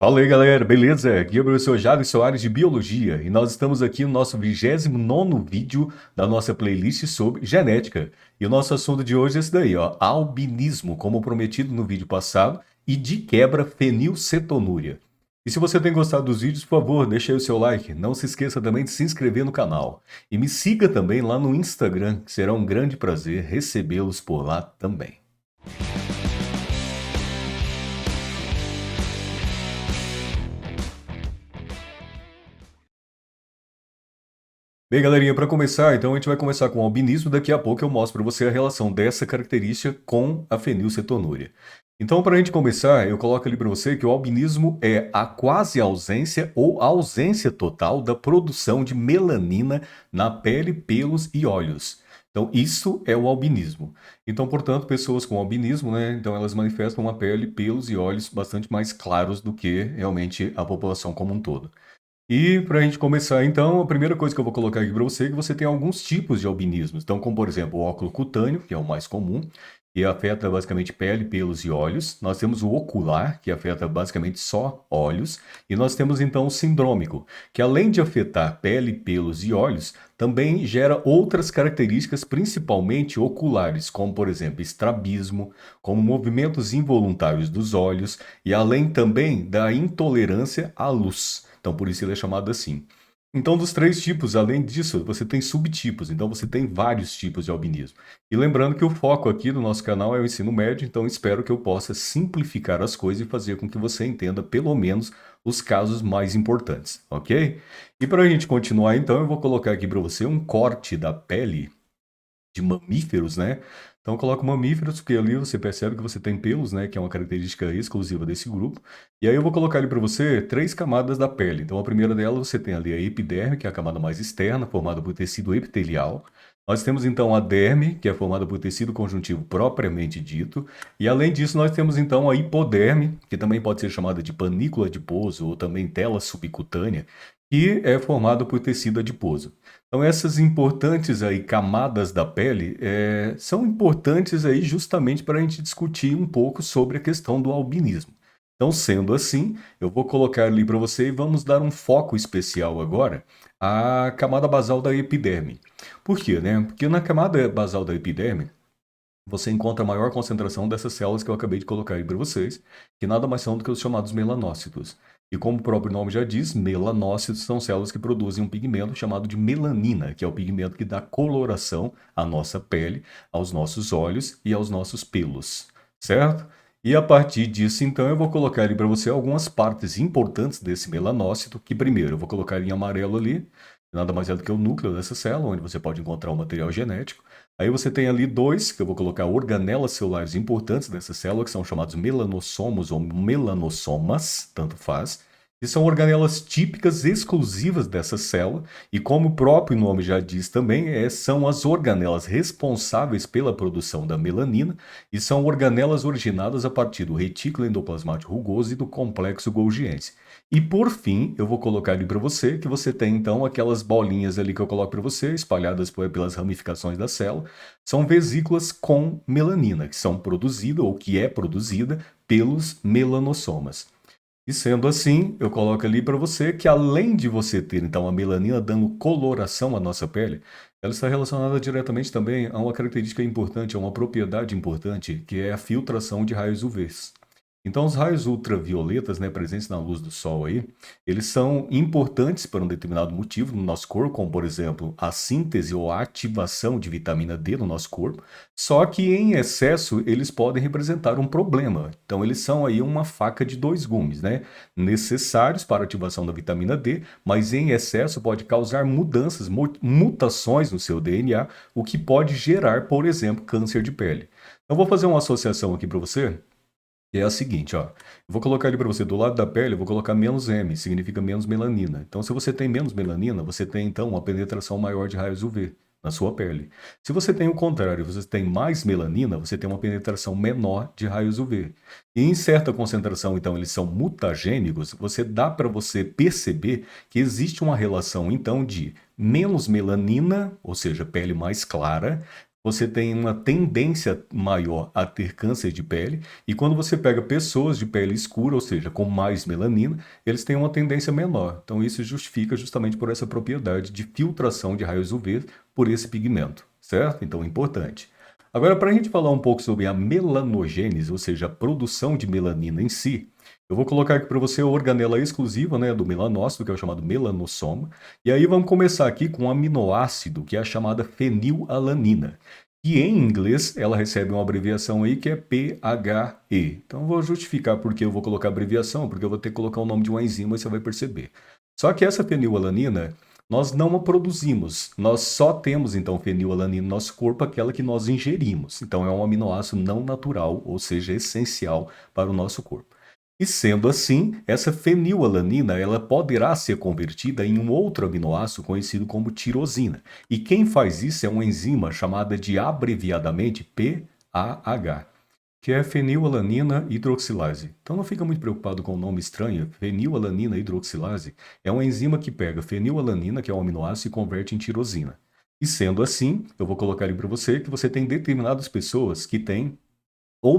Fala aí, galera, beleza? Aqui é o professor Jader Soares de Biologia e nós estamos aqui no nosso 29º vídeo da nossa playlist sobre genética. E o nosso assunto de hoje é esse daí, ó, albinismo, como prometido no vídeo passado, e de quebra fenilcetonúria. E se você tem gostado dos vídeos, por favor, deixa aí o seu like. Não se esqueça também de se inscrever no canal. E me siga também lá no Instagram, que será um grande prazer recebê-los por lá também. Bem, galerinha, para começar, então a gente vai começar com o albinismo. Daqui a pouco eu mostro para você a relação dessa característica com a fenilcetonúria. Então, para a gente começar, eu coloco ali para você que o albinismo é a quase ausência ou ausência total da produção de melanina na pele, pelos e olhos. Então, isso é o albinismo. Então, portanto, pessoas com albinismo, né, então elas manifestam uma pele, pelos e olhos bastante mais claros do que realmente a população como um todo. E para a gente começar, então, a primeira coisa que eu vou colocar aqui para você é que você tem alguns tipos de albinismos. Então, como por exemplo, o óculo cutâneo, que é o mais comum, que afeta basicamente pele, pelos e olhos. Nós temos o ocular, que afeta basicamente só olhos. E nós temos então o sindrômico, que além de afetar pele, pelos e olhos, também gera outras características, principalmente oculares, como por exemplo, estrabismo, como movimentos involuntários dos olhos, e além também da intolerância à luz. Então, por isso ele é chamado assim. Então, dos três tipos, além disso, você tem subtipos. Então, você tem vários tipos de albinismo. E lembrando que o foco aqui do nosso canal é o ensino médio, então espero que eu possa simplificar as coisas e fazer com que você entenda, pelo menos, os casos mais importantes, ok? E para a gente continuar, então, eu vou colocar aqui para você um corte da pele de mamíferos, né? Então coloco mamíferos, porque ali você percebe que você tem pelos, né? Que é uma característica exclusiva desse grupo. E aí eu vou colocar ali para você três camadas da pele. Então a primeira delas você tem ali a epiderme, que é a camada mais externa, formada por tecido epitelial. Nós temos então a derme, que é formada por tecido conjuntivo propriamente dito. E além disso, nós temos então a hipoderme, que também pode ser chamada de panícula adiposo ou também tela subcutânea, que é formada por tecido adiposo. Então essas importantes aí camadas da pele são importantes aí justamente para a gente discutir um pouco sobre a questão do albinismo. Então, sendo assim, eu vou colocar ali para você e vamos dar um foco especial agora à camada basal da epiderme. Por quê, né? Porque na camada basal da epiderme, você encontra a maior concentração dessas células que eu acabei de colocar aí para vocês, que nada mais são do que os chamados melanócitos. E como o próprio nome já diz, melanócitos são células que produzem um pigmento chamado de melanina, que é o pigmento que dá coloração à nossa pele, aos nossos olhos e aos nossos pelos, certo? E a partir disso, então, eu vou colocar ali para você algumas partes importantes desse melanócito, que primeiro eu vou colocar em amarelo ali, nada mais é do que o núcleo dessa célula, onde você pode encontrar o material genético. Aí você tem ali dois, que eu vou colocar organelas celulares importantes dessa célula, que são chamados melanossomos ou melanossomas, tanto faz, e são organelas típicas exclusivas dessa célula, e como o próprio nome já diz também, são as organelas responsáveis pela produção da melanina, e são organelas originadas a partir do retículo endoplasmático rugoso e do complexo golgiense. E por fim, eu vou colocar ali para você que você tem então aquelas bolinhas ali que eu coloco para você, espalhadas pelas ramificações da célula, são vesículas com melanina, que são produzidas ou que é produzida pelos melanossomas. E sendo assim, eu coloco ali para você que além de você ter então a melanina dando coloração à nossa pele, ela está relacionada diretamente também a uma característica importante, a uma propriedade importante, que é a filtração de raios UVs. Então, os raios ultravioletas, né, presentes na luz do sol aí, eles são importantes para um determinado motivo no nosso corpo, como por exemplo, a síntese ou a ativação de vitamina D no nosso corpo, só que em excesso eles podem representar um problema. Então, eles são aí uma faca de dois gumes, né? Necessários para a ativação da vitamina D, mas em excesso pode causar mudanças, mutações no seu DNA, o que pode gerar, por exemplo, câncer de pele. Eu vou fazer uma associação aqui para você que é a seguinte, ó. Eu vou colocar ali para você do lado da pele, eu vou colocar menos M, significa menos melanina. Então, se você tem menos melanina, você tem então uma penetração maior de raios UV na sua pele. Se você tem o contrário, você tem mais melanina, você tem uma penetração menor de raios UV. E em certa concentração, então, eles são mutagênicos, você dá para você perceber que existe uma relação, então, de menos melanina, ou seja, pele mais clara, você tem uma tendência maior a ter câncer de pele, e quando você pega pessoas de pele escura, ou seja, com mais melanina, eles têm uma tendência menor. Então isso justifica justamente por essa propriedade de filtração de raios UV por esse pigmento, certo? Então é importante. Agora, para a gente falar um pouco sobre a melanogênese, ou seja, a produção de melanina em si, eu vou colocar aqui para você a organela exclusiva, né, do melanócito, que é o chamado melanossoma. E aí vamos começar aqui com um aminoácido, que é a chamada fenilalanina. E em inglês ela recebe uma abreviação aí que é PHE. Então eu vou justificar porque eu vou colocar abreviação, porque eu vou ter que colocar o nome de uma enzima e você vai perceber. Só que essa fenilalanina nós não a produzimos, nós só temos então fenilalanina no nosso corpo, aquela que nós ingerimos. Então é um aminoácido não natural, ou seja, essencial para o nosso corpo. E sendo assim, essa fenilalanina ela poderá ser convertida em um outro aminoácido conhecido como tirosina. E quem faz isso é uma enzima chamada de abreviadamente PAH, que é fenilalanina hidroxilase. Então não fica muito preocupado com o nome estranho, fenilalanina hidroxilase é uma enzima que pega fenilalanina, que é um aminoácido, e converte em tirosina. E sendo assim, eu vou colocar ali para você que você tem determinadas pessoas que têm ou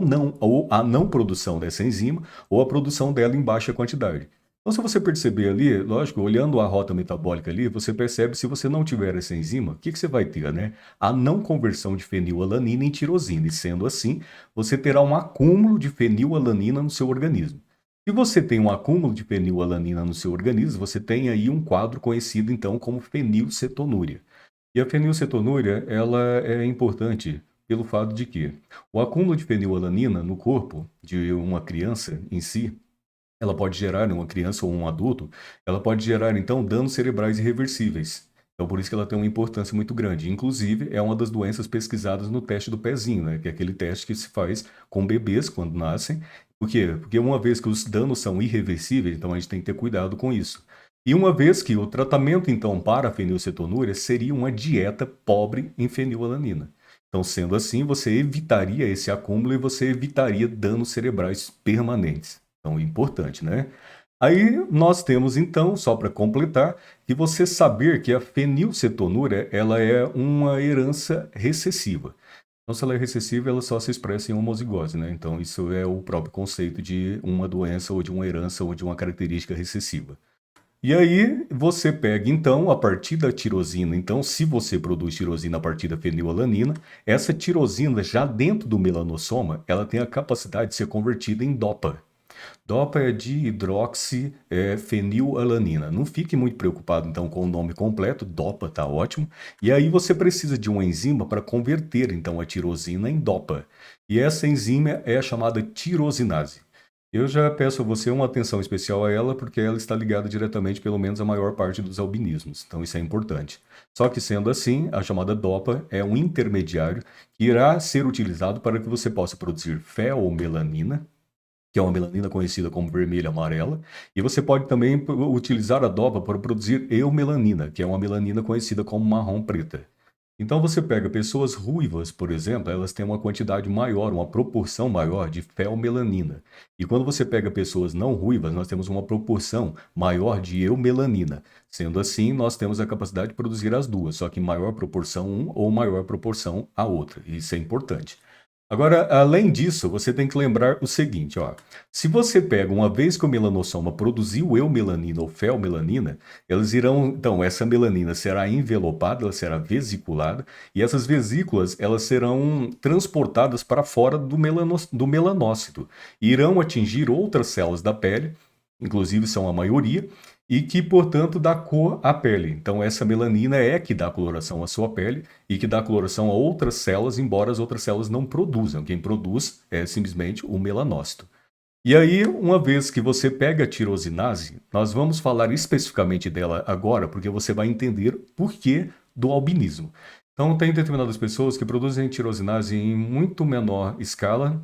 a não produção dessa enzima, ou a produção dela em baixa quantidade. Então, se você perceber ali, lógico, olhando a rota metabólica ali, você percebe se você não tiver essa enzima, o que você vai ter, né? A não conversão de fenilalanina em tirosina, e sendo assim, você terá um acúmulo de fenilalanina no seu organismo. Se você tem um acúmulo de fenilalanina no seu organismo, você tem aí um quadro conhecido então como fenilcetonúria. E a fenilcetonúria, ela é importante pelo fato de que o acúmulo de fenilalanina no corpo de uma criança em si, ela pode gerar, uma criança ou um adulto, ela pode gerar então danos cerebrais irreversíveis. Então por isso que ela tem uma importância muito grande. Inclusive, é uma das doenças pesquisadas no teste do pezinho, né? Que é aquele teste que se faz com bebês quando nascem. Por quê? Porque uma vez que os danos são irreversíveis, então a gente tem que ter cuidado com isso. E uma vez que o tratamento, então, para a fenilcetonúria seria uma dieta pobre em fenilalanina. Então, sendo assim, você evitaria esse acúmulo e você evitaria danos cerebrais permanentes. Então, é importante, né? Aí nós temos, então, só para completar, que você saber que a fenilcetonúria, ela é uma herança recessiva. Então, se ela é recessiva, ela só se expressa em homozigose, né? Então, isso é o próprio conceito de uma doença ou de uma herança ou de uma característica recessiva. E aí você pega então a partir da tirosina, então se você produz tirosina a partir da fenilalanina, essa tirosina já dentro do melanossoma, ela tem a capacidade de ser convertida em DOPA. DOPA é dihidroxifenilalanina. Não fique muito preocupado então com o nome completo, DOPA tá ótimo. E aí você precisa de uma enzima para converter então a tirosina em DOPA. E essa enzima é a chamada tirosinase. Eu já peço a você uma atenção especial a ela, porque ela está ligada diretamente, pelo menos, à maior parte dos albinismos. Então, isso é importante. Só que, sendo assim, a chamada DOPA é um intermediário que irá ser utilizado para que você possa produzir feomelanina, que é uma melanina conhecida como vermelha amarela, e você pode também utilizar a DOPA para produzir eumelanina, que é uma melanina conhecida como marrom preta. Então você pega pessoas ruivas, por exemplo, elas têm uma quantidade maior, uma proporção maior de feomelanina. E quando você pega pessoas não ruivas, nós temos uma proporção maior de eumelanina. Sendo assim, nós temos a capacidade de produzir as duas, só que em maior proporção um ou maior proporção a outra. Isso é importante. Agora, além disso, você tem que lembrar o seguinte, ó. Se você pega, uma vez que o melanossoma produziu eumelanina ou feomelanina, elas irão, então, essa melanina será envelopada, ela será vesiculada, e essas vesículas, elas serão transportadas para fora do melanócito, e irão atingir outras células da pele, inclusive são a maioria, e que, portanto, dá cor à pele. Então, essa melanina é que dá coloração à sua pele e que dá coloração a outras células, embora as outras células não produzam. Quem produz é simplesmente o melanócito. E aí, uma vez que você pega a tirosinase, nós vamos falar especificamente dela agora, porque você vai entender por que do albinismo. Então, tem determinadas pessoas que produzem tirosinase em muito menor escala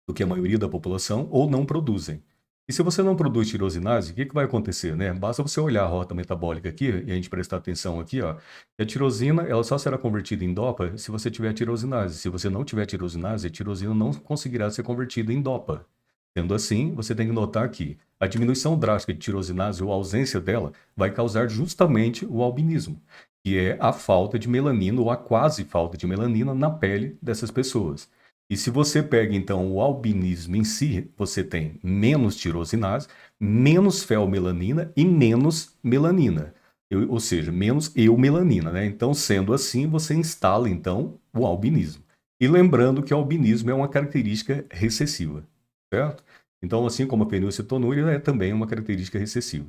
do que a maioria da população, ou não produzem. E se você não produz tirosinase, o que vai acontecer, né? Basta você olhar a rota metabólica aqui e a gente prestar atenção aqui, ó. Que a tirosina, ela só será convertida em DOPA se você tiver tirosinase. Se você não tiver tirosinase, a tirosina não conseguirá ser convertida em DOPA. Sendo assim, você tem que notar que a diminuição drástica de tirosinase ou a ausência dela vai causar justamente o albinismo. que é a falta de melanina ou a quase falta de melanina na pele dessas pessoas. E se você pega, então, o albinismo em si, você tem menos tirosinase, menos feomelanina e menos melanina. Ou seja, menos eumelanina, né? Então, sendo assim, você instala, então, o albinismo. E lembrando que o albinismo é uma característica recessiva, certo? Então, assim como a fenilcetonúria é também uma característica recessiva.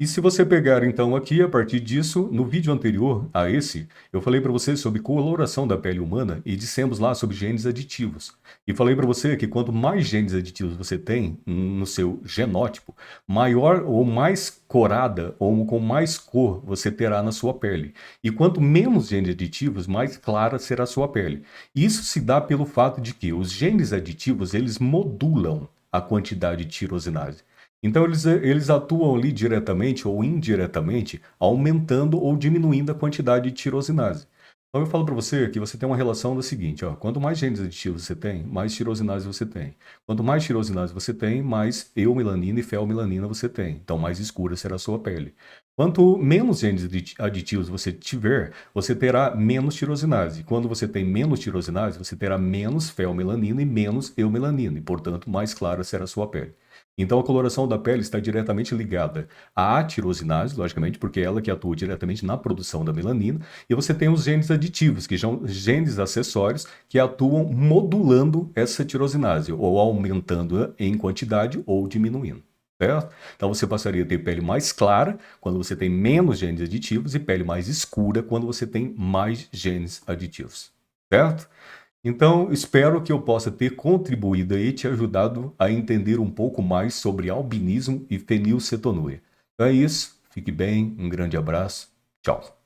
E se você pegar, então, aqui, a partir disso, no vídeo anterior a esse, eu falei para você sobre coloração da pele humana e dissemos lá sobre genes aditivos. E falei para você que quanto mais genes aditivos você tem no seu genótipo, maior ou mais corada ou com mais cor você terá na sua pele. E quanto menos genes aditivos, mais clara será a sua pele. Isso se dá pelo fato de que os genes aditivos, eles modulam a quantidade de tirosinase. Então, eles atuam ali diretamente ou indiretamente, aumentando ou diminuindo a quantidade de tirosinase. Então, eu falo para você que você tem uma relação da seguinte, ó, quanto mais genes aditivos você tem, mais tirosinase você tem. Quanto mais tirosinase você tem, mais eumelanina e feomelanina você tem. Então, mais escura será a sua pele. Quanto menos genes aditivos você tiver, você terá menos tirosinase. Quando você tem menos tirosinase, você terá menos feomelanina e menos eumelanina, e, portanto, mais clara será a sua pele. Então, a coloração da pele está diretamente ligada à tirosinase, logicamente, porque é ela que atua diretamente na produção da melanina, e você tem os genes aditivos, que são genes acessórios que atuam modulando essa tirosinase, ou aumentando-a em quantidade ou diminuindo. Certo? Então você passaria a ter pele mais clara quando você tem menos genes aditivos e pele mais escura quando você tem mais genes aditivos. Certo? Então, espero que eu possa ter contribuído e te ajudado a entender um pouco mais sobre albinismo e fenilcetonúria. Então é isso, fique bem, um grande abraço, tchau.